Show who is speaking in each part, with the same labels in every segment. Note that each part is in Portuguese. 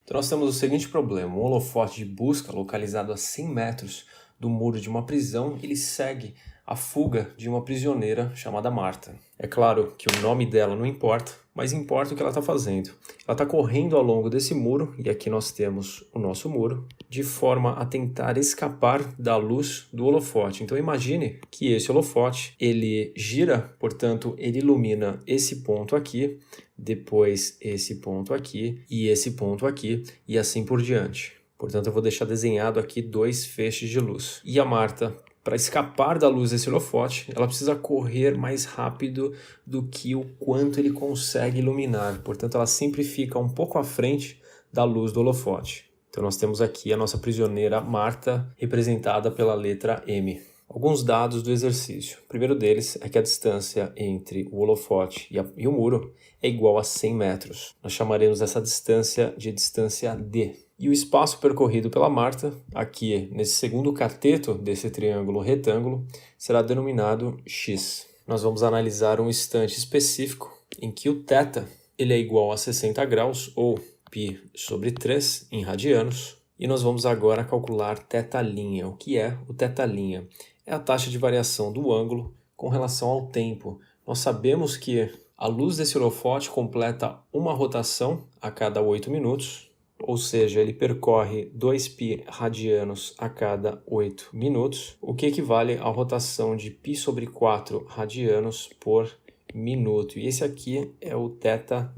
Speaker 1: Então nós temos o seguinte problema: um holofote de busca localizado a 100 metros do muro de uma prisão, ele segue a fuga de uma prisioneira chamada Marta. É claro que o nome dela não importa, mas importa o que ela está fazendo. Ela está correndo ao longo desse muro, e aqui nós temos o nosso muro, de forma a tentar escapar da luz do holofote. Então imagine que esse holofote, ele gira, portanto, ele ilumina esse ponto aqui, depois esse ponto aqui e esse ponto aqui, e assim por diante. Portanto, eu vou deixar desenhado aqui 2 feixes de luz. E a Marta, para escapar da luz desse holofote, ela precisa correr mais rápido do que o quanto ele consegue iluminar. Portanto, ela sempre fica um pouco à frente da luz do holofote. Então, nós temos aqui a nossa prisioneira Marta, representada pela letra M. Alguns dados do exercício. O primeiro deles é que a distância entre o holofote e o muro é igual a 100 metros. Nós chamaremos essa distância de distância D. E o espaço percorrido pela Marta, aqui nesse segundo cateto desse triângulo retângulo, será denominado x. Nós vamos analisar um instante específico em que o θ ele é igual a 60 graus, ou π sobre 3 em radianos. E nós vamos agora calcular θ'. O que é o θ'? É a taxa de variação do ângulo com relação ao tempo. Nós sabemos que a luz desse holofote completa uma rotação a cada 8 minutos, ou seja, ele percorre 2π radianos a cada 8 minutos, o que equivale à rotação de π sobre 4 radianos por minuto. E esse aqui é o θ',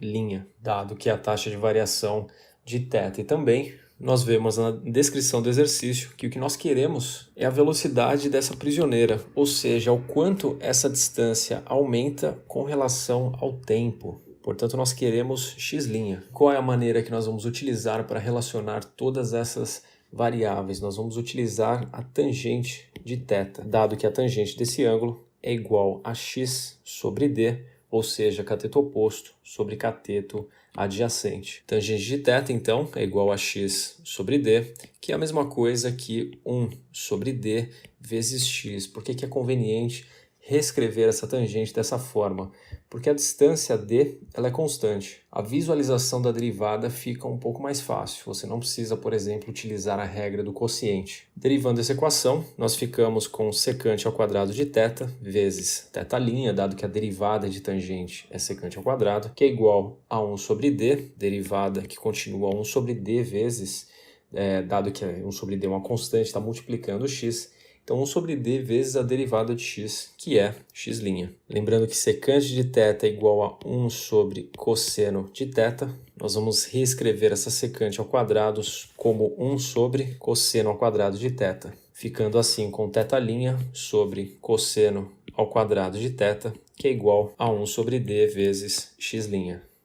Speaker 1: dado que é a taxa de variação de θ. E também nós vemos na descrição do exercício que o que nós queremos é a velocidade dessa prisioneira, ou seja, o quanto essa distância aumenta com relação ao tempo. Portanto, nós queremos x'. Qual é a maneira que nós vamos utilizar para relacionar todas essas variáveis? Nós vamos utilizar a tangente de θ, dado que a tangente desse ângulo é igual a x sobre d, ou seja, cateto oposto sobre cateto adjacente. Tangente de θ, então, é igual a x sobre d, que é a mesma coisa que 1 sobre d vezes x. Por que é conveniente reescrever essa tangente dessa forma? Porque a distância d ela é constante. A visualização da derivada fica um pouco mais fácil. Você não precisa, por exemplo, utilizar a regra do quociente. Derivando essa equação, nós ficamos com secante ao quadrado de θ vezes θ', dado que a derivada de tangente é secante ao quadrado, que é igual a 1 sobre d, derivada que continua 1 sobre d vezes, dado que 1 sobre d é uma constante, está multiplicando o x. Então, 1 sobre d vezes a derivada de x, que é x'. Lembrando que secante de θ é igual a 1 sobre cosseno de θ. Nós vamos reescrever essa secante ao quadrado como 1 sobre cosseno ao quadrado de θ. Ficando assim com θ' sobre cosseno ao quadrado de θ, que é igual a 1 sobre d vezes x'.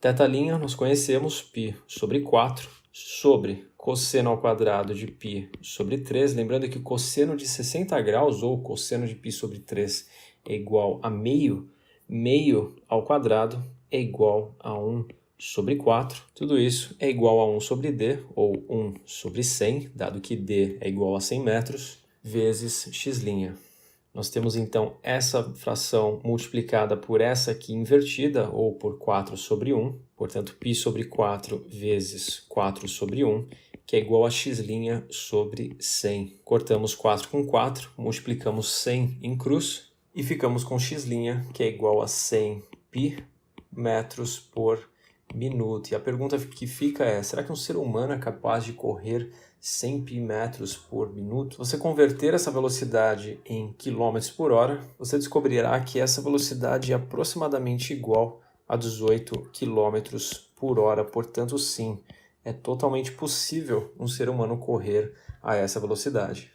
Speaker 1: Θ' nós conhecemos π sobre 4 sobre cosseno ao quadrado de π sobre 3, lembrando que o cosseno de 60 graus, ou cosseno de π sobre 3, é igual a meio ao quadrado é igual a 1 sobre 4. Tudo isso é igual a 1 sobre d, ou 1 sobre 100, dado que d é igual a 100 metros, vezes x'. Nós temos então essa fração multiplicada por essa aqui invertida, ou por 4 sobre 1, portanto π sobre 4 vezes 4 sobre 1, que é igual a x' sobre 100. Cortamos 4 com 4, multiplicamos 100 em cruz e ficamos com x', que é igual a 100 π metros por minuto. E a pergunta que fica é: será que um ser humano é capaz de correr 100 π metros por minuto? Se você converter essa velocidade em quilômetros por hora, você descobrirá que essa velocidade é aproximadamente igual a 18 km por hora. Portanto, sim, é totalmente possível um ser humano correr a essa velocidade.